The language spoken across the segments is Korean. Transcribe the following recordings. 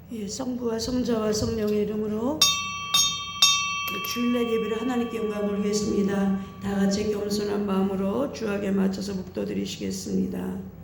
성부와 성자와 성령의 이름으로 주일날 예배를 하나님께 영광 돌리겠습니다. 다 같이 겸손한 마음으로 주악에 맞춰서 묵도드리시겠습니다.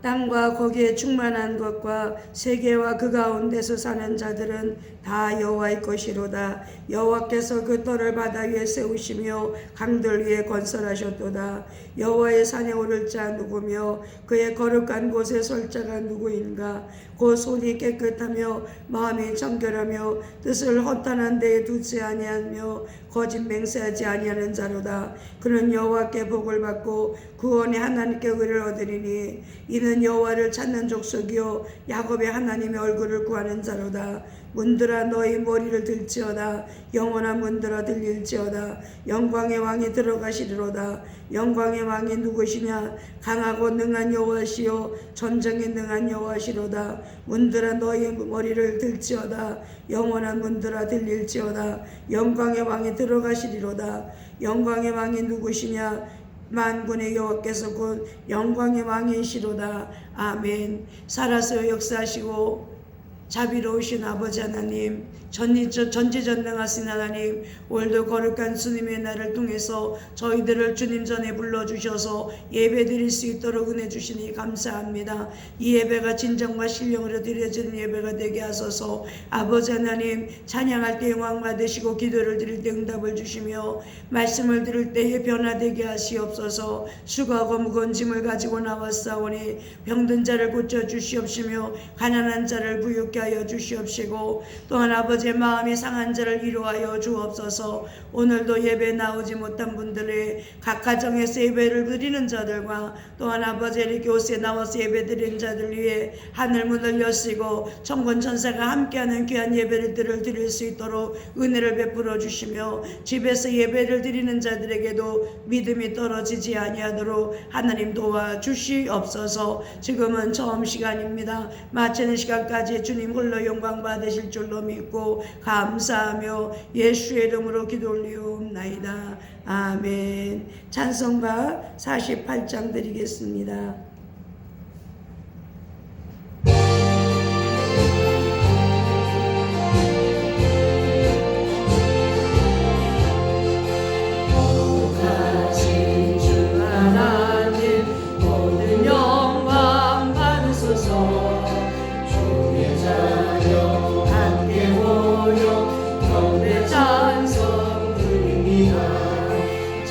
땅과 거기에 충만한 것과 세계와 그 가운데서 사는 자들은 다 여호와의 것이로다. 여호와께서 그 터를 바다 위에 세우시며 강들 위에 건설하셨도다. 여호와의 산에 오를 자 누구며 그의 거룩한 곳에 설 자가 누구인가. 곧 손이 깨끗하며 마음이 정결하며 뜻을 허탄한 데에 두지 아니하며 거짓 맹세하지 아니하는 자로다. 그는 여호와께 복을 받고 구원의 하나님께 의를 얻으리니 이는 여호와를 찾는 족속이요 야곱의 하나님의 얼굴을 구하는 자로다. 문들아 너희 머리를 들지어다. 영원한 문들아 들릴지어다. 영광의 왕이 들어가시리로다. 영광의 왕이 누구시냐. 강하고 능한 여호와시요 전쟁에 능한 여호와시로다. 문들아 너희 머리를 들지어다. 영원한 문들아 들릴지어다. 영광의 왕이 들어가시리로다. 영광의 왕이 누구시냐. 만군의 여호와께서 곧 영광의 왕이시로다. 아멘. 살아서 역사하시고 자비로우신 아버지 하나님, 전지전능하신 하나님, 오늘도 거룩한 주님의 날을 통해서 저희들을 주님 전에 불러주셔서 예배드릴 수 있도록 은혜 주시니 감사합니다. 이 예배가 진정과 신령으로 드려지는 예배가 되게 하소서. 아버지 하나님, 찬양할 때 영광 받으시고 기도를 드릴 때 응답을 주시며 말씀을 들을 때에 변화되게 하시옵소서. 수고하고 무거운 짐을 가지고 나왔사오니 병든 자를 고쳐주시옵시며 가난한 자를 부유케 하여 주시옵시고 또한 아버지의 마음이 상한 자를 위로하여 주옵소서. 오늘도 예배 나오지 못한 분들의 각 가정에서 예배를 드리는 자들과 또한 아버지의 교회에 나와서 예배 드리는 자들 위해 하늘 문을 여시고 천군 천사가 함께하는 귀한 예배를 드릴 수 있도록 은혜를 베풀어 주시며 집에서 예배를 드리는 자들에게도 믿음이 떨어지지 아니하도록 하나님 도와주시옵소서. 지금은 처음 시간입니다. 마치는 시간까지 주님 홀로 영광 받으실 줄로 믿고 감사하며 예수의 이름으로 기도 올리옵나이다. 아멘. 찬송가 48장 드리겠습니다.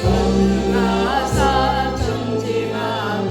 전능하사 천지만물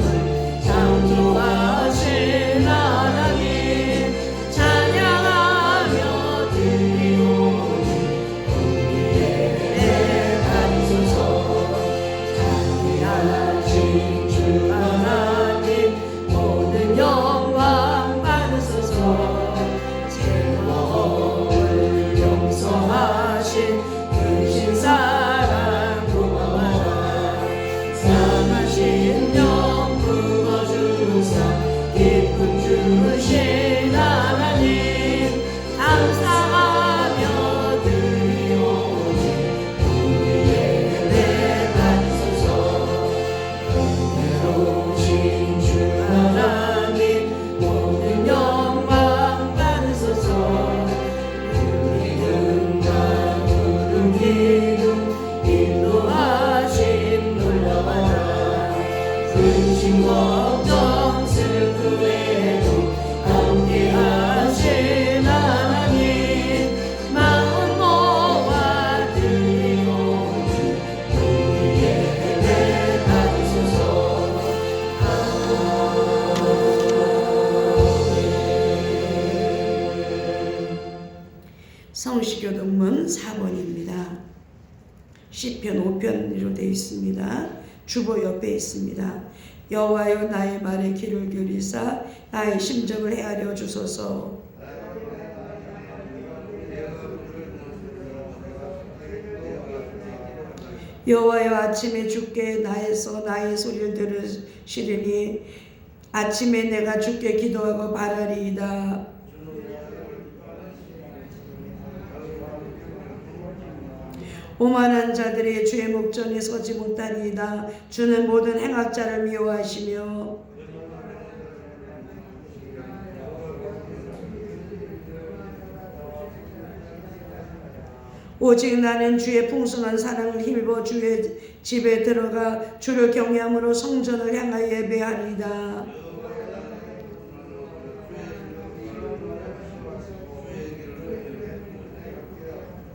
걱정 슬픔에도 함께하신 하나님 마음 모아 드리오니 우리의 예배 받으소서. 성시교동문 4번입니다. 시편 5편으로 되어 있습니다. 주보 옆에 있습니다. 여호와여 나의 말에 귀를 기울이사 나의 심정을 헤아려 주소서. 여호와여 아침에 주께 나에서 나의 소리를 들으시리니 아침에 내가 주께 기도하고 바라리이다. 오만한 자들이 주의 목전에 서지 못하리이다. 주는 모든 행악자를 미워하시며 오직 나는 주의 풍성한 사랑을 힘입어 주의 집에 들어가 주를 경외함으로 성전을 향하여 예배하리이다.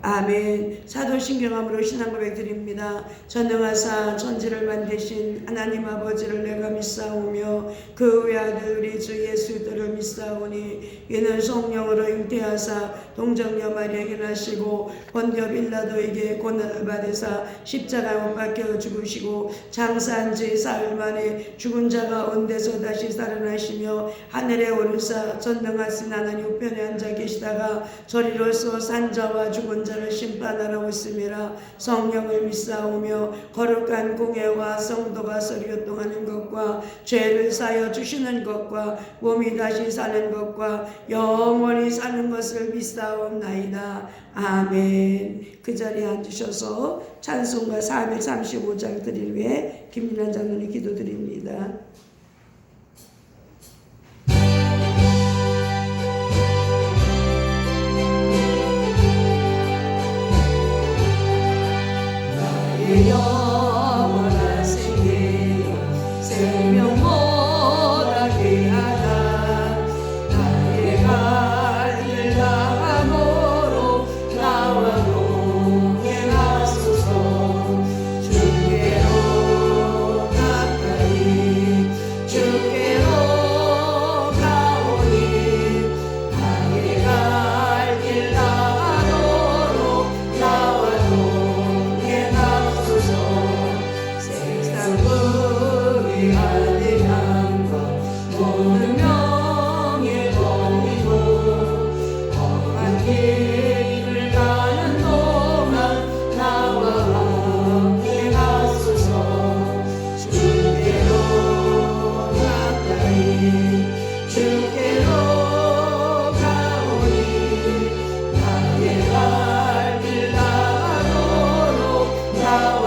아멘. 사도신경함으로 신앙고백 드립니다. 전능하사 천지를 만드신 하나님 아버지를 내가 믿사오며 그 외아들 우리 주 예수들을 믿사오니 이는 성령으로 잉태하사 동정녀 마리아에게 나시고 본디오 빌라도에게 고난을 받으사 십자가에 못 박혀 죽으시고 장사한 지 사흘 만에 죽은 자 가운데서 다시 살아나시며 하늘에 오르사 전능하신 하나님 우편에 앉아 계시다가 저리로서 산자와 죽은 자를 심판하러 오심이라. 성령을 믿사오며 거룩한 공예와 성도가 서리교통하는 것과 죄를 사여 주시는 것과 몸이 다시 사는 것과 영원히 사는 것을 믿사옵나이다. 아멘. 그 자리에 앉으셔서 찬송가 435장 드릴 위해 김민환 장로님 기도드립니다. 영원한 생애여 생명보다 귀하다. 나의 갈 길 나가도록 나와 동행하소서. 주께로 가까이 주께로 가오니 나의 갈 길 나가도록 나와 세상 불이 아니함과 모든 명예 범이고 험한 길을 가는 동안 나와 함께 가소서. 주께로 가까이 주께로 가오니 나의 갈 길 나가도록 나와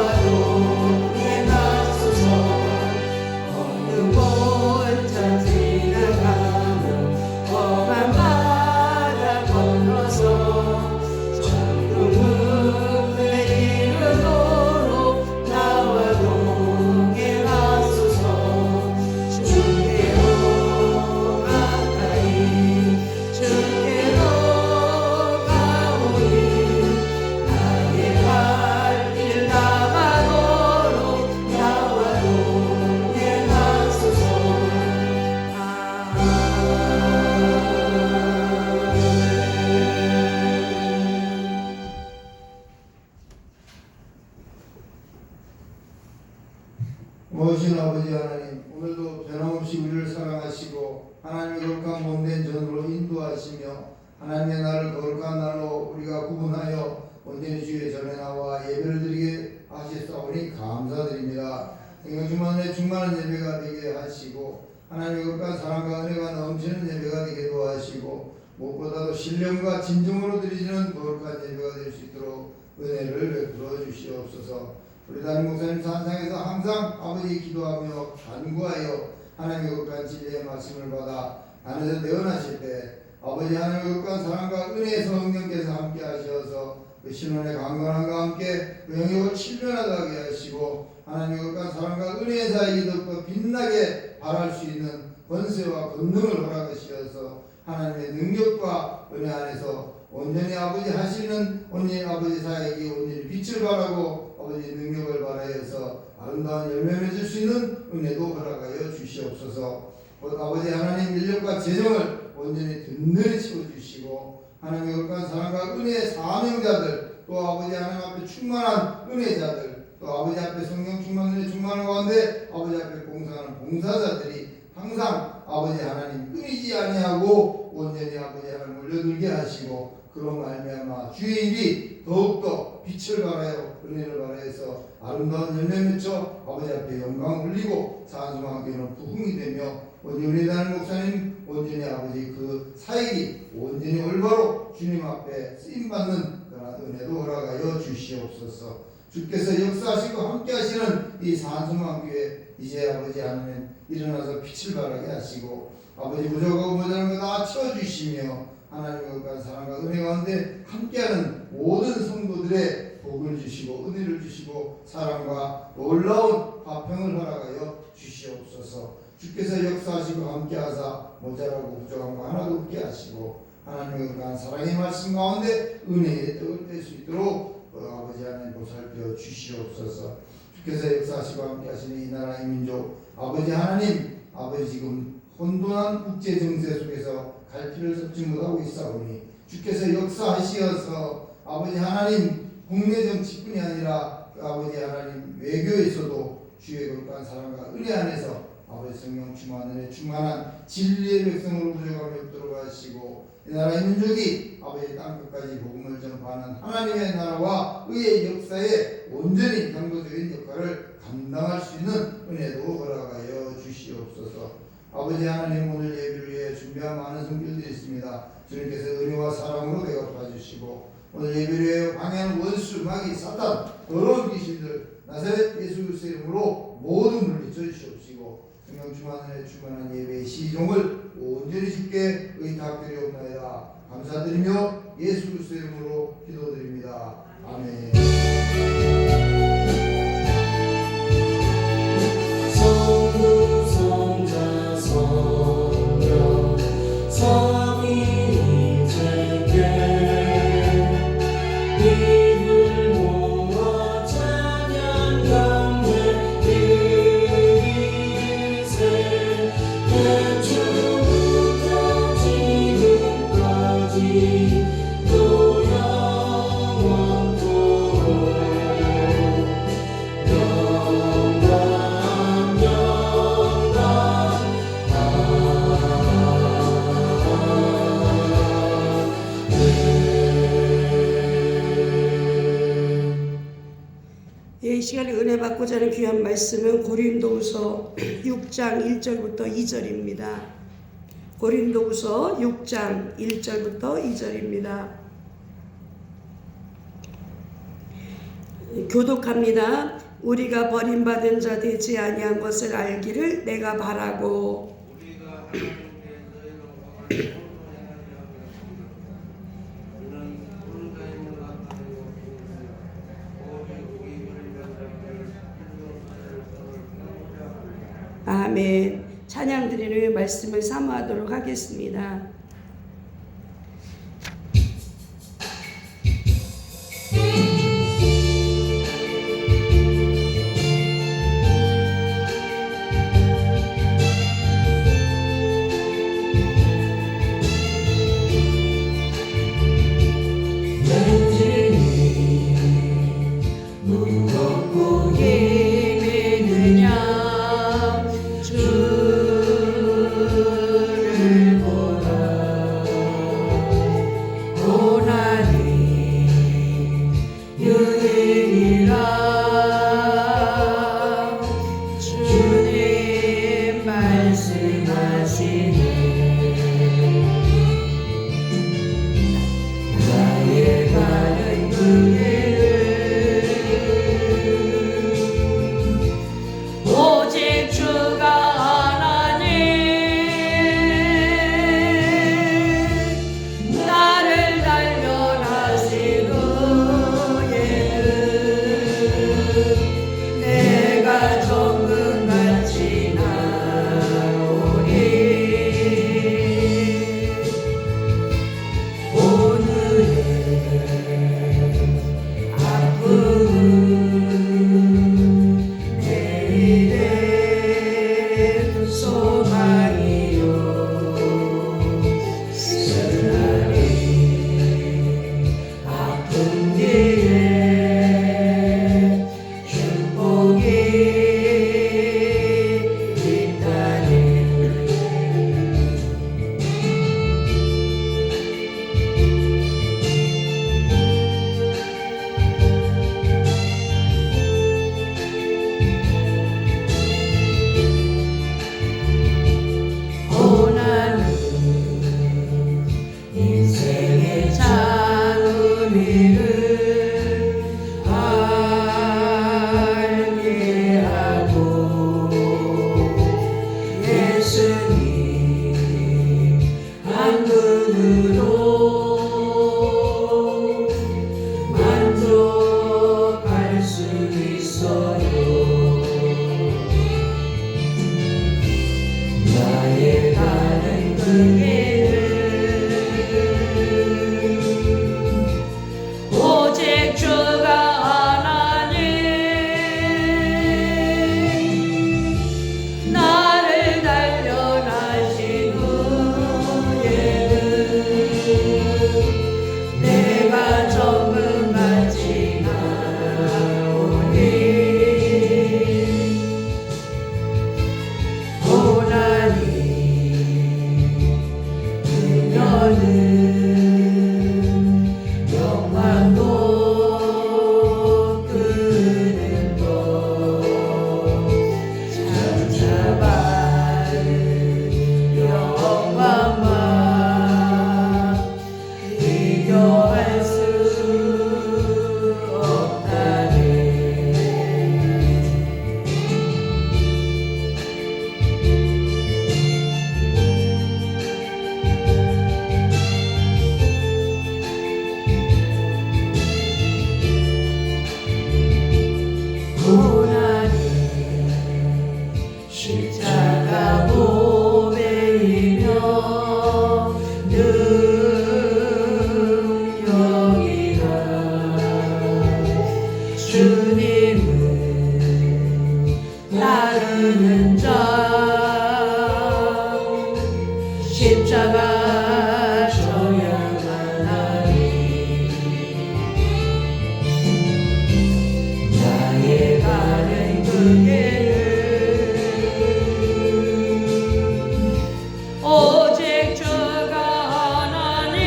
모신 아버지 하나님, 오늘도 변함없이 우리를 사랑하시고 하나님의 거룩한 몸된 전으로 인도하시며 하나님의 날을 거룩한 날로 우리가 구분하여 온전히 주의 전에 나와 예배를 드리게 하셨사오니 감사드립니다. 생명주만의 충만한 예배가 되게 하시고 하나님의 거룩한 사랑과 은혜가 넘치는 예배가 되게도 하시고 무엇보다도 신령과 진정으로 드리시는 거룩한 예배가 될 수 있도록 은혜를 베풀어 주시옵소서. 우리 담임 목사님 산상에서 항상 아버지 기도하며 간구하여 하나님의 거룩한 진리의 말씀을 받아 하늘에서 내어나실 때 아버지 하나님의 거룩한 사랑과 은혜의 성령께서 함께 하셔서 그 신혼의 강건함과 함께 그 영역을 칠변하게 하시고 하나님의 거룩한 사랑과 은혜의 사이 더 빛나게 발할 수 있는 권세와 권능을 허락하시어서 하나님의 능력과 은혜 안에서 온전히 아버지 하시는 온전히 아버지 사에게 온전히 빛을 발하고 아버지 능력을 발하여서 아름다운 열매 맺을 수 있는 은혜도 허락하여 주시옵소서. 아버지 하나님 인력과 재정을 온전히 든든히 채워주시고 하나님의 거룩한 사랑과 은혜의 사명자들 또 아버지 하나님 앞에 충만한 은혜자들 또 아버지 앞에 성령 충만 은혜 충만한 가운데 아버지 앞에 봉사하는 봉사자들이 항상 아버지 하나님 끊이지 아니하고 온전히 아버지 하나님 올려들게 하시고 그런 말미암아 주의 일이 더욱더 빛을 발하여 은혜를 발하여서 아름다운 열매 맺혀 아버지 앞에 영광을 올리고 산수와 교회는 부흥이 되며 온전히 다른 목사님 온전히 아버지 그 사역이 온전히 올바로 주님 앞에 쓰임받는 그런 은혜도 허락하여 주시옵소서. 주께서 역사하시고 함께하시는 이 산수만교회 이제 아버지 하나님 일어나서 빛을 발하게 하시고 아버지 부족하고 모자란 것 다 채워주시며 하나님의 거룩한 사랑과 은혜 가운데 함께하는 모든 성도들의 복을 주시고 은혜를 주시고 사랑과 놀라운 화평을 허락하여 주시옵소서. 주께서 역사하시고 함께하사 모자라고 부족한 거 하나도 없게 하시고 하나님의 거룩한 사랑의 말씀 가운데 은혜의 떡을 뗄 수 있도록 아버지 하나님 보살펴 주시옵소서. 주께서 역사하시고 함께하시는 이 나라의 민족 아버지 하나님 아버지 지금 혼돈한 국제 정세 속에서 갈 길을 섭지 못하고 있사오니 주께서 역사하시어서 아버지 하나님 국내 정치뿐이 아니라 아버지 하나님 외교에서도 주의 거룩한 사랑과 은혜 안에서 아버지 성령 충만 은혜 충만한 진리의 백성으로 부족함이 없도록 하시고 이 나라의 민족이 아버지 땅끝까지 복음을 전파하는 하나님의 나라와 의의 역사에 온전히 향도적인 역할을 감당할 수 있는 은혜도 허락하여 주시옵소서. 아버지 하나님 오늘 예배를 위해 준비한 많은 성결들이 있습니다. 주님께서 은혜와 사랑으로 대갚아 주시고 오늘 예배를 위해 방해하는 원수 마귀 사탄 더러운 귀신들 나사렛 예수 그리스도의 이름으로 모두 물리쳐 주시옵시고 성령 충만에 충만한 예배의 시종을 온전히 주께 의탁드리옵나이다. 감사드리며 예수 그리스도의 이름으로 기도드립니다. 아멘. 이 시간에 은혜 받고자 하는 귀한 말씀은 고린도후서 6장 1절부터 2절입니다. 고린도후서 6장 1절부터 2절입니다. 교독합니다. 우리가 버림받은 자 되지 아니한 것을 알기를 내가 바라고 아멘. 찬양 드리는 말씀을 사모하도록 하겠습니다. 있어요. 나의 가는 그 길을 오직 주가 하나님 나를 단련하신 후에는 내가 정금같이 나오니 고난이 그녀는 영광도 그는 것 잠잠한 영광만 비교할 수 없다네. 고난이 십자가 보배이며 능력이라 주님은 따르는 자 십자가 져야만 하리. 나의 가는 그 길을 오직 주가 하나님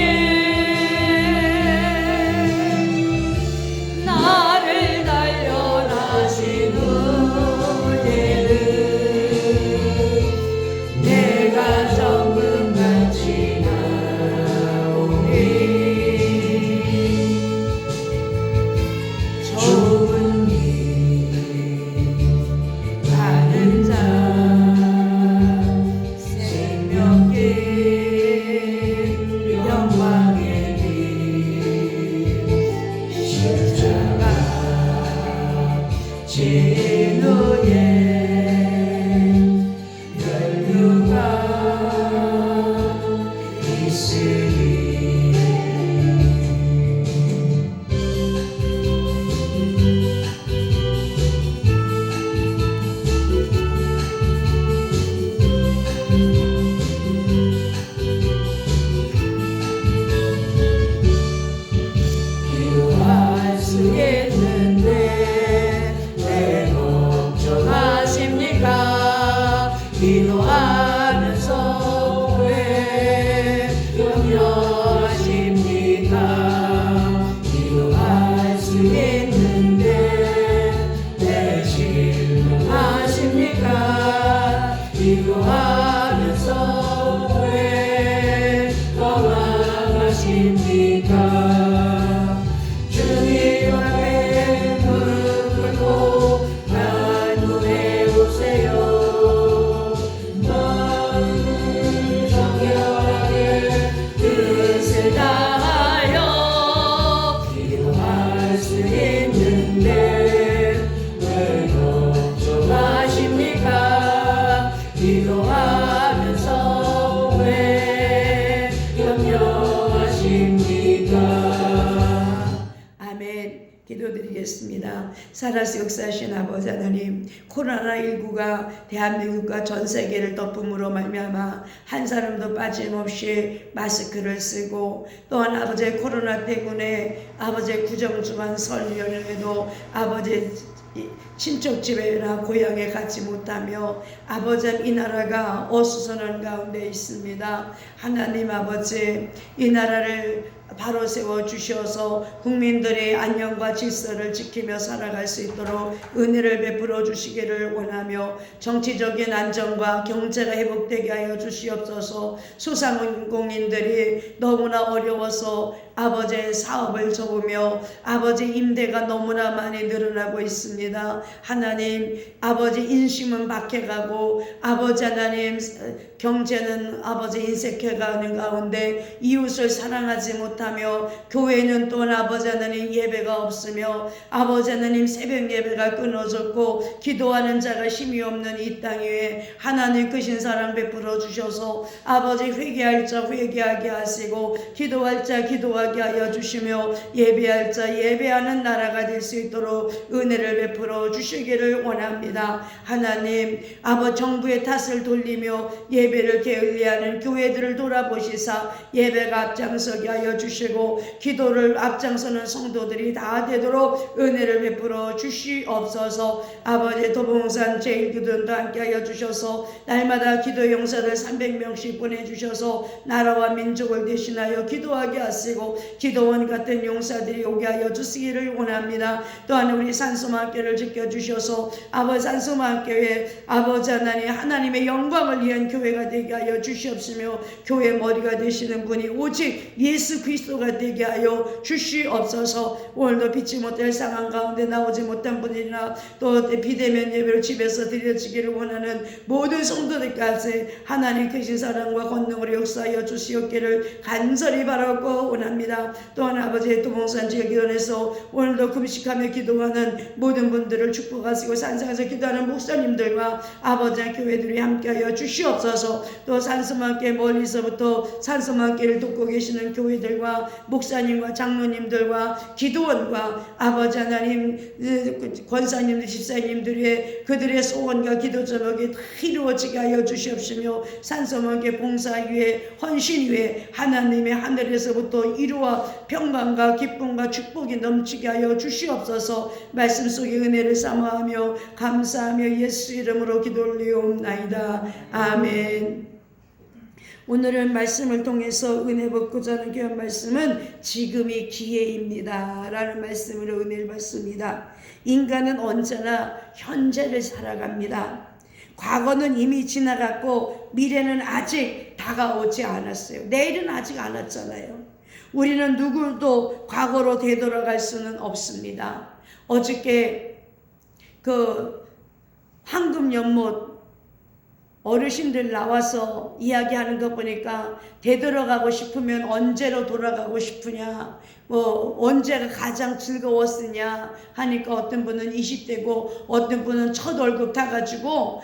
나를 단련하신 후에는 내가 정금같이 나오니 좁은 길 가는 자 생명길 영광의 길 십자가 진 후에 혈류가 있으리. 기도할 수 있는데 왜 걱정하십니까? 기도하면서 왜 염려하십니까? 기도할 수 있는데 왜 실망하십니까? 기도하면서 왜 원망하십니까? 주님 앞에 무릎 꿇고 간구해 오세요. 마음을 정결하게 뜻을 다하여 기도할 수 있는데 왜 걱정하십니까? 기도하면서 왜 염려하십니까? 아멘. 기도드리겠습니다. 살아서 역사하신 아버지 하나님, 코로나19가 대한민국과 전 세계를 덮음으로 말미암아 한 사람도 빠짐없이 마스크를 쓰고, 또한 아버지의 코로나 때문에 아버지의 구정 중한 설 연휴에도 아버지 친척 집에나 고향에 가지 못하며 아버지 이 나라가 어수선한 가운데 있습니다. 하나님 아버지, 이 나라를 바로 세워 주셔서 국민들의 안녕과 질서를 지키며 살아갈 수 있도록 은혜를 베풀어 주시기를 원하며, 정치적인 안정과 경제가 회복되게 하여 주시옵소서. 소상공인들이 너무나 어려워서 아버지의 사업을 접으며 아버지 임대가 너무나 많이 늘어나고 있습니다. 하나님, 아버지 인심은 박해가고 아버지 하나님 경제는 아버지 인색해가는 가운데 이웃을 사랑하지 못하며 교회는 또한 아버지 하나님 예배가 없으며 아버지 하나님 새벽 예배가 끊어졌고 기도하는 자가 힘이 없는 이 땅 위에 하나님 크신 사랑 베풀어 주셔서 아버지 회개할 자 회개하게 하시고 기도할 자 기도하게 하여 주시며 예배할 자 예배하는 나라가 될 수 있도록 은혜를 베풀어 주시기를 원합니다. 하나님, 아버지 정부의 탓을 돌리며 예배를 게을리하는 교회들을 돌아보시사 예배가 앞장서게 하여 주시고 기도를 앞장서는 성도들이 다 되도록 은혜를 베풀어 주시옵소서. 아버지 도봉산 제1교단도 함께 하여 주셔서 날마다 기도 용사들 300명씩 보내주셔서 나라와 민족을 대신하여 기도하게 하시고 기도원 같은 용사들이 오게 하여 주시기를 원합니다. 또한 우리 산소마교회를 지켜주셔서 아버지 산소마교회 아버지 하나님의 영광을 위한 교회가 되게 하여 주시옵시며 교회 머리가 되시는 분이 오직 예수 그리스도가 되게 하여 주시옵소서. 오늘도 믿지 못할 상황 가운데 나오지 못한 분들이나 또 비대면 예배를 집에서 드려지기를 원하는 모든 성도들까지 하나님 크신 사랑과 권능으로 역사하여 주시옵기를 간절히 바라고 원합니다. 또한 아버지의 도봉산 지역위원회에서 오늘도 금식하며 기도하는 모든 분들을 축복하시고 산상에서 기도하는 목사님들과 아버지의 교회들이 함께하여 주시옵소서. 또 산소만교회 멀리서부터 산소만교회를 돕고 계시는 교회들과 목사님과 장로님들과 기도원과 아버지 하나님 권사님들 집사님들의 그들의 소원과 기도 제목이 다 이루어지게 하여 주시옵시며 산소만교회 봉사위에 헌신위에 하나님의 하늘에서부터 이루어 평강과 기쁨과 축복이 넘치게 하여 주시옵소서. 말씀 속에 은혜를 사모하며 감사하며 예수 이름으로 기도 올리옵나이다. 아멘. 오늘은 말씀을 통해서 은혜 받고자 하는 귀한 말씀은 지금이 기회입니다 라는 말씀으로 은혜를 받습니다. 인간은 언제나 현재를 살아갑니다. 과거는 이미 지나갔고 미래는 아직 다가오지 않았어요. 내일은 아직 안 왔잖아요. 우리는 누구도 과거로 되돌아갈 수는 없습니다. 어저께 그 황금 연못 어르신들 나와서 이야기하는 거 보니까 되돌아가고 싶으면 언제로 돌아가고 싶으냐, 언제가 가장 즐거웠으냐 하니까 어떤 분은 20대고 어떤 분은 첫 월급 타가지고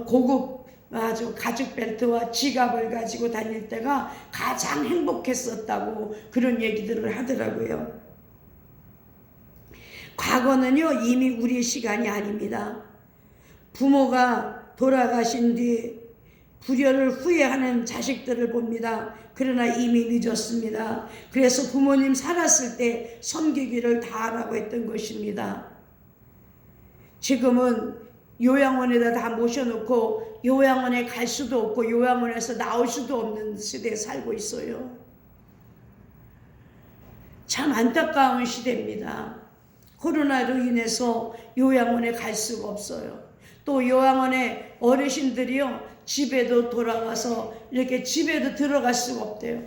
고급 아주 가죽 벨트와 지갑을 가지고 다닐 때가 가장 행복했었다고 그런 얘기들을 하더라고요. 과거는요 이미 우리의 시간이 아닙니다. 부모가 돌아가신 뒤 불효를 후회하는 자식들을 봅니다. 그러나 이미 늦었습니다. 그래서 부모님 살았을 때 섬기기를 다 하라고 했던 것입니다. 지금은 요양원에다 다 모셔놓고 요양원에 갈 수도 없고 요양원에서 나올 수도 없는 시대에 살고 있어요. 참 안타까운 시대입니다. 코로나로 인해서 요양원에 갈 수가 없어요. 또 요양원에 어르신들이요 집에도 돌아가서 이렇게 집에도 들어갈 수가 없대요.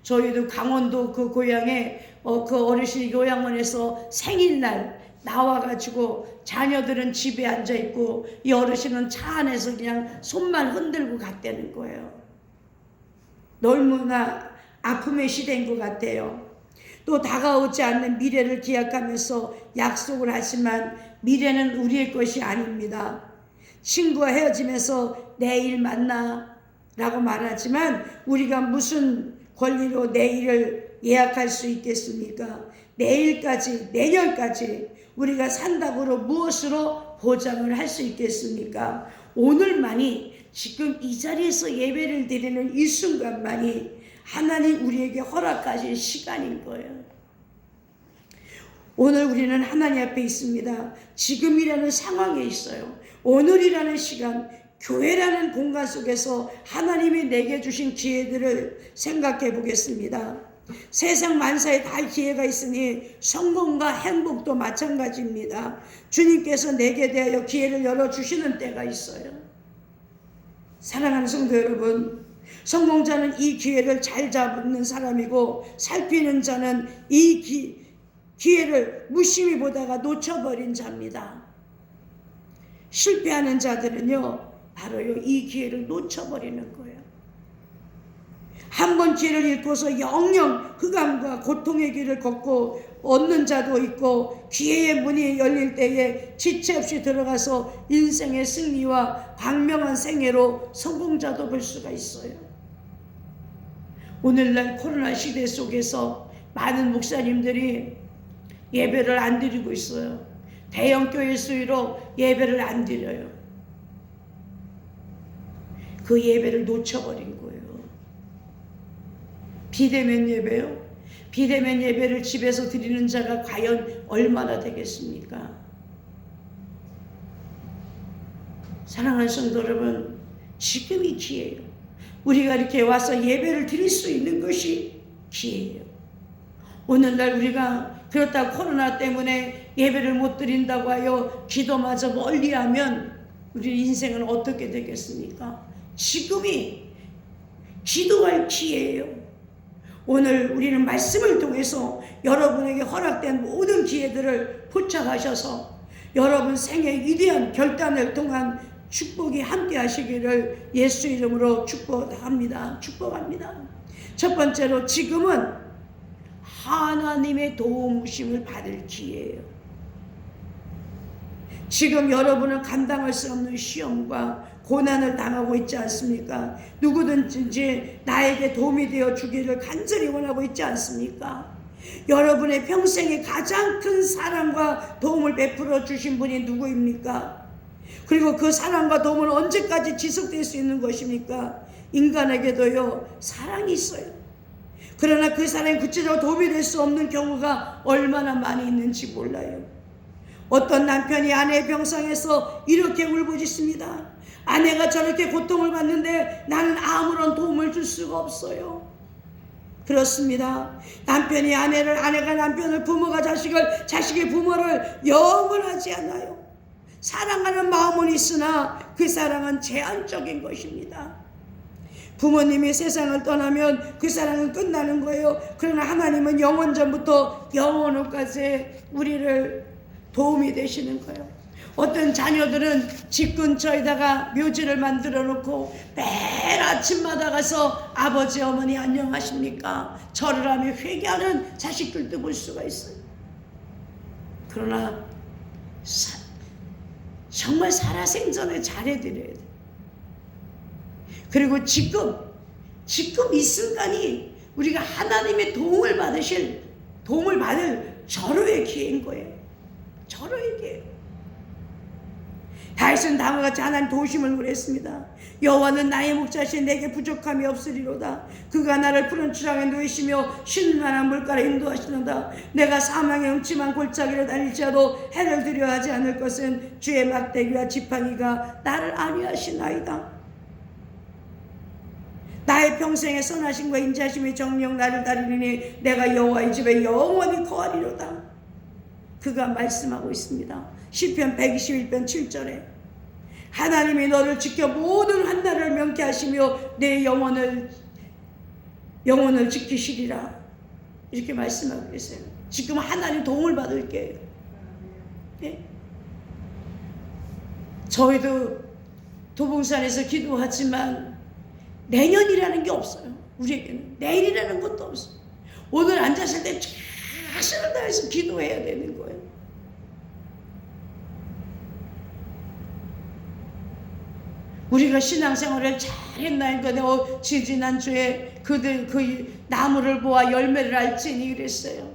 저희도 강원도 그 고향에 그 어르신 요양원에서 생일날 나와가지고 자녀들은 집에 앉아있고 이 어르신은 차 안에서 그냥 손만 흔들고 갔다는 거예요. 너무나 아픔의 시대인 것 같아요. 또 다가오지 않는 미래를 기약하면서 약속을 하지만 미래는 우리의 것이 아닙니다. 친구와 헤어지면서 내일 만나 라고 말하지만 우리가 무슨 권리로 내일을 예약할 수 있겠습니까? 내일까지 내년까지 우리가 산다고 무엇으로 보장을 할 수 있겠습니까? 오늘만이 지금 이 자리에서 예배를 드리는 이 순간만이 하나님 우리에게 허락하신 시간인 거예요. 오늘 우리는 하나님 앞에 있습니다. 지금이라는 상황에 있어요. 오늘이라는 시간, 교회라는 공간 속에서 하나님이 내게 주신 기회들을 생각해 보겠습니다. 세상 만사에 다 기회가 있으니 성공과 행복도 마찬가지입니다. 주님께서 내게 대하여 기회를 열어주시는 때가 있어요. 사랑하는 성도 여러분, 성공자는 이 기회를 잘 잡는 사람이고 살피는 자는 이 기회를 무심히 보다가 놓쳐버린 자입니다. 실패하는 자들은요 바로 이 기회를 놓쳐버리는 거예요. 한 번 기회를 잃고서 영영 흑암과 고통의 길을 걷고 얻는 자도 있고, 기회의 문이 열릴 때에 지체 없이 들어가서 인생의 승리와 광명한 생애로 성공자도 볼 수가 있어요. 오늘날 코로나 시대 속에서 많은 목사님들이 예배를 안 드리고 있어요. 대형 교회 수위로 예배를 안 드려요. 그 예배를 놓쳐버린 거예요. 비대면 예배요? 비대면 예배를 집에서 드리는 자가 과연 얼마나 되겠습니까? 사랑하는 성도 여러분, 지금이 기회예요. 우리가 이렇게 와서 예배를 드릴 수 있는 것이 기회예요. 오늘날 우리가 그렇다고 코로나 때문에 예배를 못 드린다고 하여 기도마저 멀리하면 우리 인생은 어떻게 되겠습니까? 지금이 기도할 기회예요. 오늘 우리는 말씀을 통해서 여러분에게 허락된 모든 기회들을 포착하셔서 여러분 생애의 위대한 결단을 통한 축복이 함께 하시기를 예수 이름으로 축복합니다. 첫 번째로, 지금은 하나님의 도우심을 받을 기회예요. 지금 여러분은 감당할 수 없는 시험과 고난을 당하고 있지 않습니까? 누구든지 나에게 도움이 되어 주기를 간절히 원하고 있지 않습니까? 여러분의 평생에 가장 큰 사랑과 도움을 베풀어 주신 분이 누구입니까? 그리고 그 사랑과 도움은 언제까지 지속될 수 있는 것입니까? 인간에게도요 사랑이 있어요. 그러나 그 사랑이 구체적으로 도움이 될 수 없는 경우가 얼마나 많이 있는지 몰라요. 어떤 남편이 아내의 병상에서 이렇게 울부짖습니다. 아내가 저렇게 고통을 받는데 나는 아무런 도움을 줄 수가 없어요. 그렇습니다. 남편이 아내를, 아내가 남편을, 부모가 자식을, 자식이 부모를 영원하지 않아요. 사랑하는 마음은 있으나 그 사랑은 제한적인 것입니다. 부모님이 세상을 떠나면 그 사랑은 끝나는 거예요. 그러나 하나님은 영원전부터 영원후까지 우리를 도움이 되시는 거예요. 어떤 자녀들은 집 근처에다가 묘지를 만들어 놓고 매일 아침마다 가서 아버지 어머니 안녕하십니까 절을 하며 회개하는 자식들도 볼 수가 있어요. 그러나 정말 살아생전에 잘해드려야 돼요. 그리고 지금 이 순간이 우리가 하나님의 도움을 받을 절호의 기회인 거예요. 절호의 기회. 다윗은 다음과 같이 하나님 도우심을 구했습니다. 여호와는 나의 목자시니 내게 부족함이 없으리로다. 그가 나를 푸른 추장에 누이시며 쉬는 만한 물가로 인도하시는다. 내가 사망의 음침한 골짜기를 달릴지라도 해를 두려워하지 않을 것은 주의 막대기와 지팡이가 나를 안위하시나이다. 나의 평생의 선하심과 인자심의 정령 나를 다리리니 내가 여호와의 집에 영원히 거하리로다. 그가 말씀하고 있습니다. 시편 121편 7절에 하나님이 너를 지켜 모든 한나를 명케 하시며 내 영혼을 지키시리라. 이렇게 말씀하고 계세요. 지금 하나님 도움을 받을게요. 네? 저희도 도봉산에서 기도하지만 내년이라는 게 없어요. 우리에게는 내일이라는 것도 없어요. 오늘 앉았을 때 최선을 다해서 기도해야 되는 거예요. 우리가 신앙생활을 잘했나 이거 지난주에 그들 그 나무를 보아 열매를 알지니 그랬어요.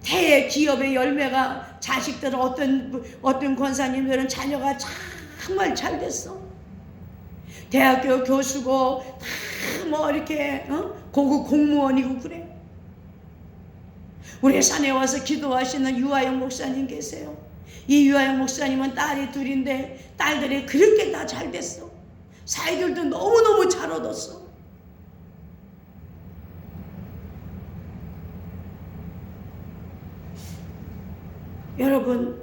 태의 기업의 열매가 자식들 어떤 권사님들은 자녀가 정말 잘 됐어. 대학교 교수고 다 뭐 이렇게 고급 공무원이고 그래. 우리 산에 와서 기도하시는 유아영 목사님 계세요. 이 유아영 목사님은 딸이 둘인데 딸들이 그렇게 다 잘 됐어. 사이들도 너무너무 잘 얻었어. 여러분,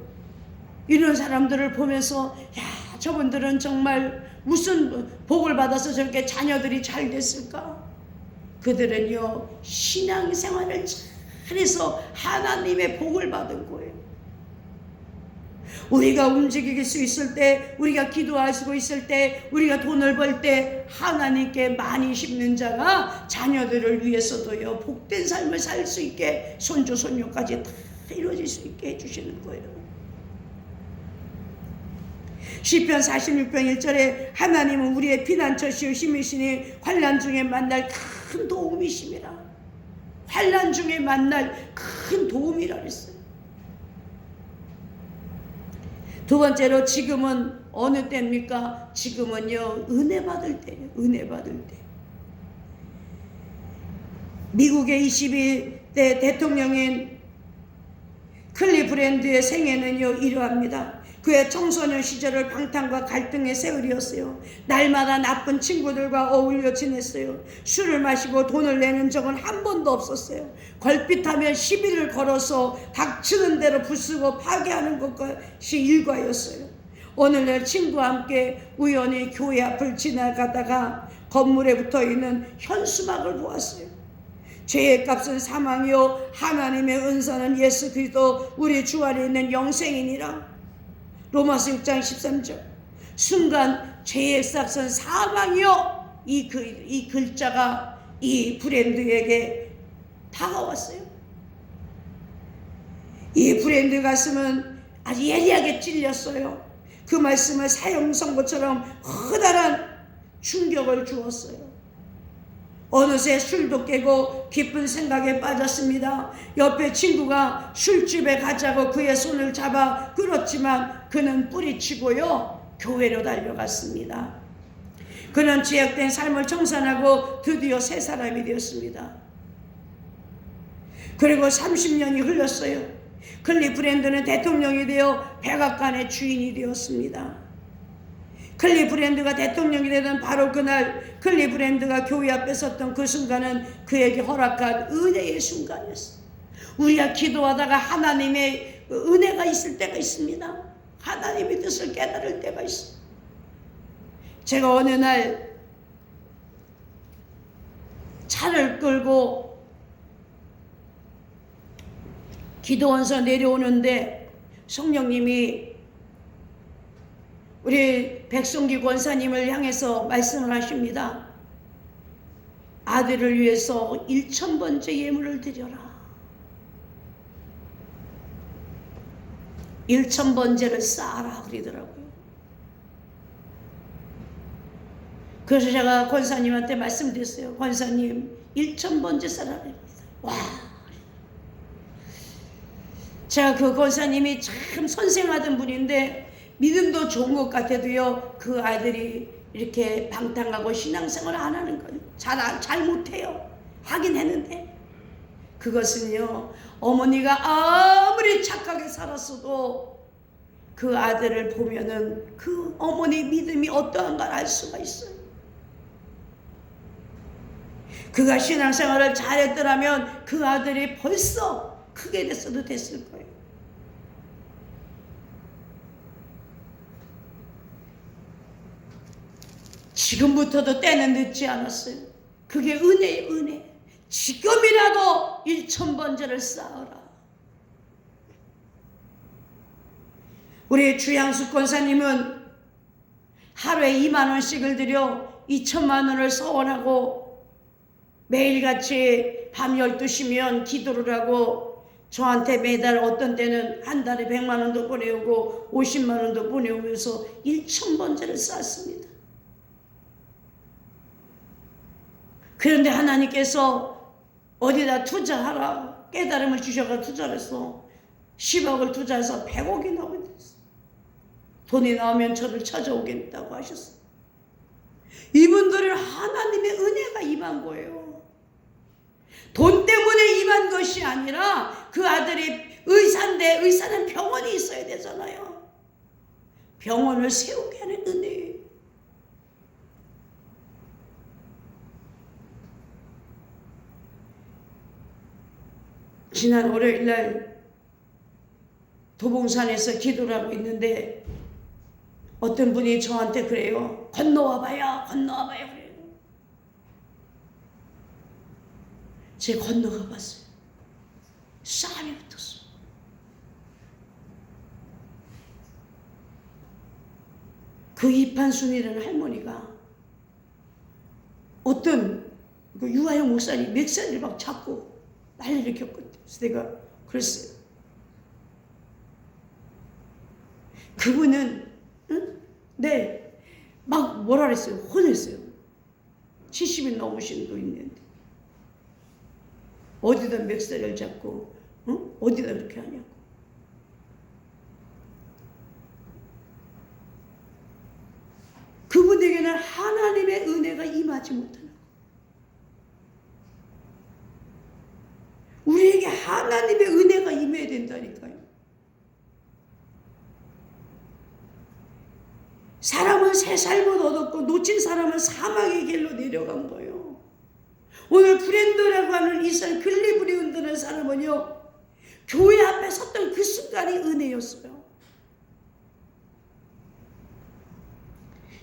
이런 사람들을 보면서 야 저분들은 정말 무슨 복을 받아서 저렇게 자녀들이 잘 됐을까? 그들은요, 신앙생활을 잘해서 하나님의 복을 받은 거예요. 우리가 움직일 수 있을 때, 우리가 기도할 수 있을 때, 우리가 돈을 벌 때 하나님께 많이 심는 자가 자녀들을 위해서도요, 복된 삶을 살 수 있게, 손주 손녀까지 다 이루어질 수 있게 해주시는 거예요. 시편 46편 1절에 하나님은 우리의 피난처시오 힘이시니 환난 중에 만날 큰 도움이심이라. 환난 중에 만날 큰 도움이라 그랬어요. 두 번째로 지금은 어느 때입니까? 지금은요, 은혜 받을 때예요. 은혜 받을 때. 미국의 22대 대통령인 클리브랜드의 생애는요, 이러합니다. 그의 청소년 시절을 방탕과 갈등의 세월이었어요. 날마다 나쁜 친구들과 어울려 지냈어요. 술을 마시고 돈을 내는 적은 한 번도 없었어요. 걸핏하면 시비를 걸어서 닥치는 대로 부수고 파괴하는 것이 일과였어요. 오늘날 친구와 함께 우연히 교회 앞을 지나가다가 건물에 붙어있는 현수막을 보았어요. 죄의 값은 사망이요 하나님의 은사는 예수 그리스도 우리 주 안에 있는 영생이니라. 로마서 6장 13절. 순간 죄의 값은 사망이요, 이 글자가 이 브랜드에게 다가왔어요. 이 브랜드 가슴은 아주 예리하게 찔렸어요. 그 말씀을 사형 선고처럼 커다란 충격을 주었어요. 어느새 술도 깨고 깊은 생각에 빠졌습니다. 옆에 친구가 술집에 가자고 그의 손을 잡아 끌었지만 그는 뿌리치고요, 교회로 달려갔습니다. 그는 죄악된 삶을 청산하고 드디어 새 사람이 되었습니다. 그리고 30년이 흘렀어요. 클리브랜드는 대통령이 되어 백악관의 주인이 되었습니다. 클리브랜드가 대통령이 되던 바로 그날 클리브랜드가 교회 앞에 섰던 그 순간은 그에게 허락한 은혜의 순간이었어요. 우리가 기도하다가 하나님의 은혜가 있을 때가 있습니다. 하나님의 뜻을 깨달을 때가 있어요. 제가 어느 날 차를 끌고 기도원서 내려오는데 성령님이 우리 백송기 권사님을 향해서 말씀을 하십니다. 아들을 위해서 1000번째 예물을 드려라. 1000번째를 쌓아라 그러더라고요. 그래서 제가 권사님한테 말씀드렸어요. 권사님, 1000번째 쌓아라 그럽니다. 와, 제가 그 권사님이 참 선생하던 분인데 믿음도 좋은 것 같아도요, 그 아들이 이렇게 방탕하고 신앙생활 안 하는 거예요. 잘 못해요. 하긴 했는데 그것은요, 어머니가 아무리 착하게 살았어도 그 아들을 보면은 그 어머니 믿음이 어떠한 걸 알 수가 있어요. 그가 신앙생활을 잘했더라면 그 아들이 벌써 크게 됐어도 됐을 거예요. 지금부터도 때는 늦지 않았어요. 그게 은혜예요, 은혜. 지금이라도 1000번째를 쌓아라. 우리 주양숙 권사님은 하루에 2만원씩을 들여 2천만원을 서원하고 매일같이 밤 12시면 기도를 하고 저한테 매달 어떤 때는 한 달에 100만원도 보내오고 50만원도 보내오면서 1000번째를 쌓았습니다. 그런데 하나님께서 어디다 투자하라 깨달음을 주셔서 투자를 했어. 10억을 투자해서 100억이 나오게 됐어. 돈이 나오면 저를 찾아오겠다고 하셨어. 이분들은 하나님의 은혜가 임한 거예요. 돈 때문에 임한 것이 아니라 그 아들이 의사인데 의사는 병원이 있어야 되잖아요. 병원을 세우게 하는 은혜예요. 지난 월요일날 도봉산에서 기도를 하고 있는데 어떤 분이 저한테 그래요. 건너와봐요. 건너와봐요. 그래요. 제가 건너가 봤어요. 싸움이 붙었어요. 그 이판순이라는 할머니가 어떤 그 유아영 목사님 맥살을 막 잡고 난리를 겪었대요. 그래서 내가 그랬어요. 그분은 네, 막 뭐라 그랬어요. 혼냈어요. 70이 넘으신 분인데 어디다 맥살을 잡고 어디다 그렇게 하냐고. 그분에게는 하나님의 은혜가 임하지 못하는, 우리에게 하나님의 은혜가 임해야 된다니까요. 사람은 새 삶을 얻었고 놓친 사람은 사망의 길로 내려간 거예요. 오늘 브랜드라고 하는 이 사람, 글리브리 흔드는 사람은요, 교회 앞에 섰던 그 순간이 은혜였어요.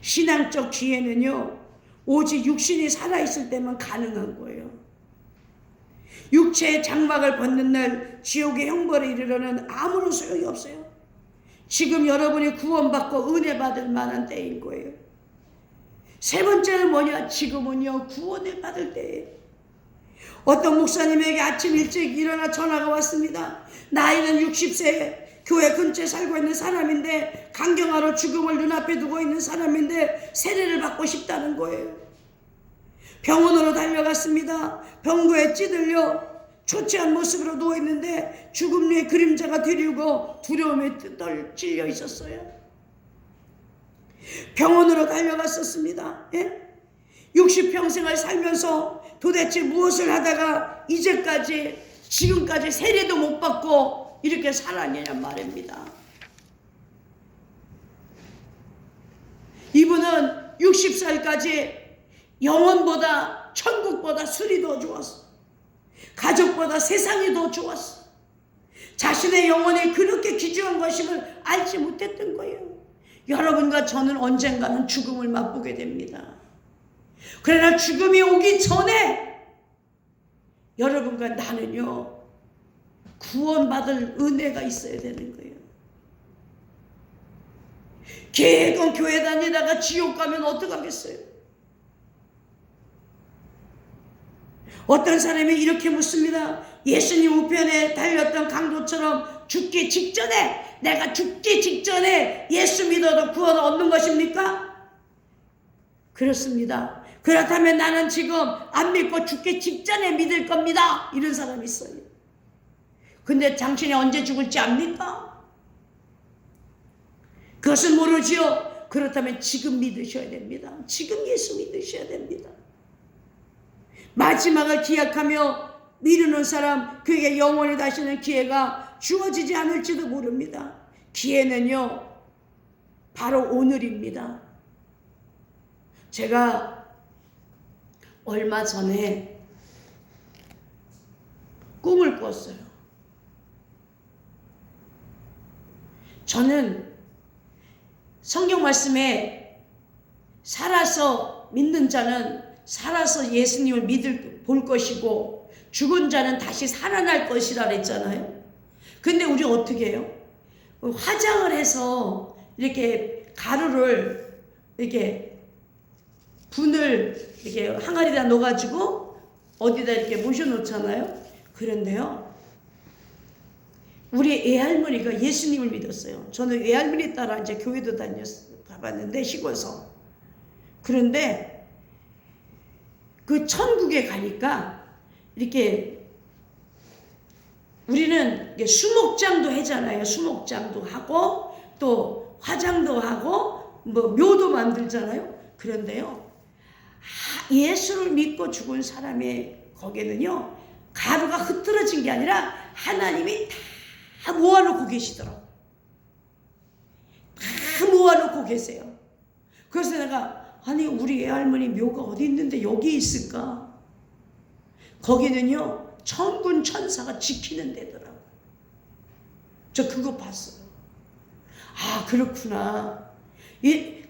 신앙적 지혜는요, 오직 육신이 살아있을 때만 가능한 거예요. 육체의 장막을 벗는 날 지옥의 형벌에 이르러는 아무런 소용이 없어요. 지금 여러분이 구원받고 은혜 받을 만한 때인 거예요. 세 번째는 뭐냐? 지금은요, 구원을 받을 때예요. 어떤 목사님에게 아침 일찍 일어나 전화가 왔습니다. 나이는 60세, 교회 근처에 살고 있는 사람인데 강경화로 죽음을 눈앞에 두고 있는 사람인데 세례를 받고 싶다는 거예요. 병원으로 달려갔습니다. 병고에 찌들려 초췌한 모습으로 누워있는데 죽음의 그림자가 드리우고 두려움에 찔려 있었어요. 병원으로 달려갔었습니다. 60평생을 살면서 도대체 무엇을 하다가 지금까지 세례도 못 받고 이렇게 살았느냐 말입니다. 이분은 60살까지 영혼보다 천국보다 술이 더 좋았어. 가족보다 세상이 더 좋았어. 자신의 영혼이 그렇게 귀중한 것임을 알지 못했던 거예요. 여러분과 저는 언젠가는 죽음을 맛보게 됩니다. 그러나 죽음이 오기 전에 여러분과 나는요, 구원받을 은혜가 있어야 되는 거예요. 계속 교회 다니다가 지옥 가면 어떡하겠어요? 어떤 사람이 이렇게 묻습니다. 예수님 우편에 달렸던 강도처럼 내가 죽기 직전에 예수 믿어도 구원을 얻는 것입니까? 그렇습니다. 그렇다면 나는 지금 안 믿고 죽기 직전에 믿을 겁니다. 이런 사람이 있어요. 근데 당신이 언제 죽을지 압니까? 그것을 모르지요. 그렇다면 지금 믿으셔야 됩니다. 지금 예수 믿으셔야 됩니다. 마지막을 기약하며 미루는 사람, 그에게 영원히 다시는 기회가 주어지지 않을지도 모릅니다. 기회는요, 바로 오늘입니다. 제가 얼마 전에 꿈을 꿨어요. 저는 성경 말씀에 살아서 믿는 자는 살아서 예수님을 볼 것이고 죽은 자는 다시 살아날 것이라 그랬잖아요. 근데 우리 어떻게 해요? 화장을 해서 이렇게 가루를 이렇게 분을 이렇게 항아리에다 넣어가지고 어디다 이렇게 모셔놓잖아요. 그런데요, 우리 애할머니가 예수님을 믿었어요. 저는 애할머니 따라 이제 교회도 가봤는데 시골서. 그런데 그 천국에 가니까 이렇게 우리는 수목장도 하잖아요. 수목장도 하고 또 화장도 하고 뭐 묘도 만들잖아요. 그런데요, 예수를 믿고 죽은 사람의 거기는요, 가루가 흐트러진 게 아니라 하나님이 다 모아놓고 계시더라고요. 다 모아놓고 계세요. 그래서 내가 아니 우리 애할머니 묘가 어디 있는데 여기 있을까? 거기는요, 천군 천사가 지키는 데더라고요. 저 그거 봤어요. 아, 그렇구나.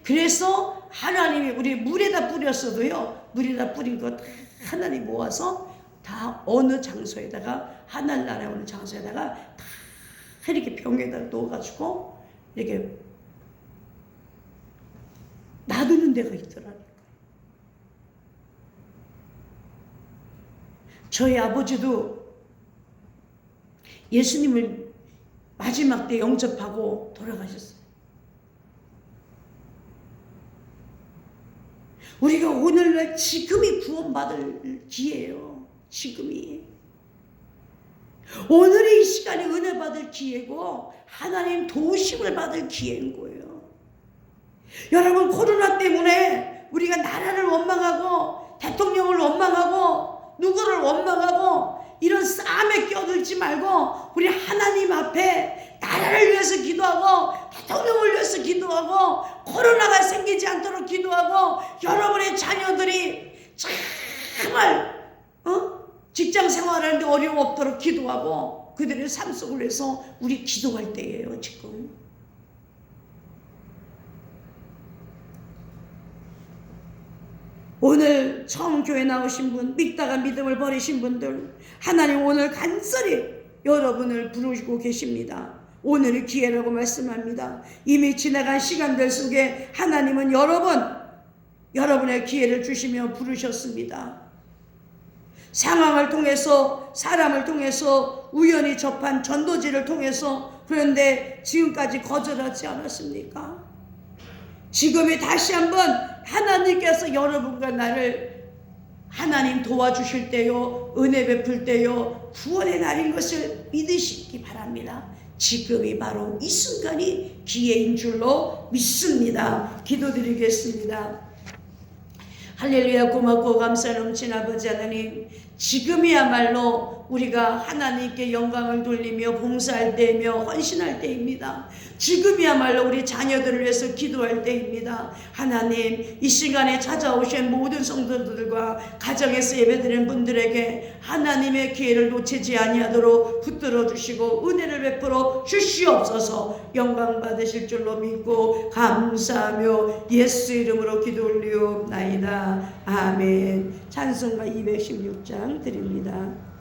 그래서 하나님이 우리 물에다 뿌렸어도요, 물에다 뿌린 거 다 하나님 모아서 다 어느 장소에다가, 하늘나라에 어느 장소에다가 다 이렇게 병에다 넣어가지고 이렇게 놔두는 데가 있더라니까. 저희 아버지도 예수님을 마지막 때 영접하고 돌아가셨어요. 우리가 오늘날 지금이 구원받을 기회예요. 지금이. 오늘의 이 시간이 은혜 받을 기회고 하나님 도우심을 받을 기회인 거예요. 여러분, 코로나 때문에 우리가 나라를 원망하고 대통령을 원망하고 누구를 원망하고 이런 싸움에 끼어들지 말고 우리 하나님 앞에 나라를 위해서 기도하고 대통령을 위해서 기도하고 코로나가 생기지 않도록 기도하고 여러분의 자녀들이 정말 직장 생활하는데 어려움 없도록 기도하고 그들의 삶 속을 위해서 우리 기도할 때예요. 지금 오늘 처음 교회 나오신 분, 믿다가 믿음을 버리신 분들, 하나님 오늘 간절히 여러분을 부르시고 계십니다. 오늘의 기회라고 말씀합니다. 이미 지나간 시간들 속에 하나님은 여러분의 기회를 주시며 부르셨습니다. 상황을 통해서, 사람을 통해서, 우연히 접한 전도지를 통해서, 그런데 지금까지 거절하지 않았습니까? 지금이 다시 한번 하나님께서 여러분과 나를 하나님 도와주실 때요, 은혜 베풀 때요, 구원의 날인 것을 믿으시기 바랍니다. 지금이 바로 이 순간이 기회인 줄로 믿습니다. 기도드리겠습니다. 할렐루야. 고맙고 감사 넘친 아버지 하나님, 지금이야말로 우리가 하나님께 영광을 돌리며 봉사할 때이며 헌신할 때입니다. 지금이야말로 우리 자녀들을 위해서 기도할 때입니다. 하나님, 이 시간에 찾아오신 모든 성도들과 가정에서 예배드리는 분들에게 하나님의 기회를 놓치지 아니하도록 붙들어 주시고 은혜를 베풀어 주시옵소서. 영광 받으실 줄로 믿고 감사하며 예수 이름으로 기도 올리옵나이다. 아멘. 찬송가 216장 드립니다.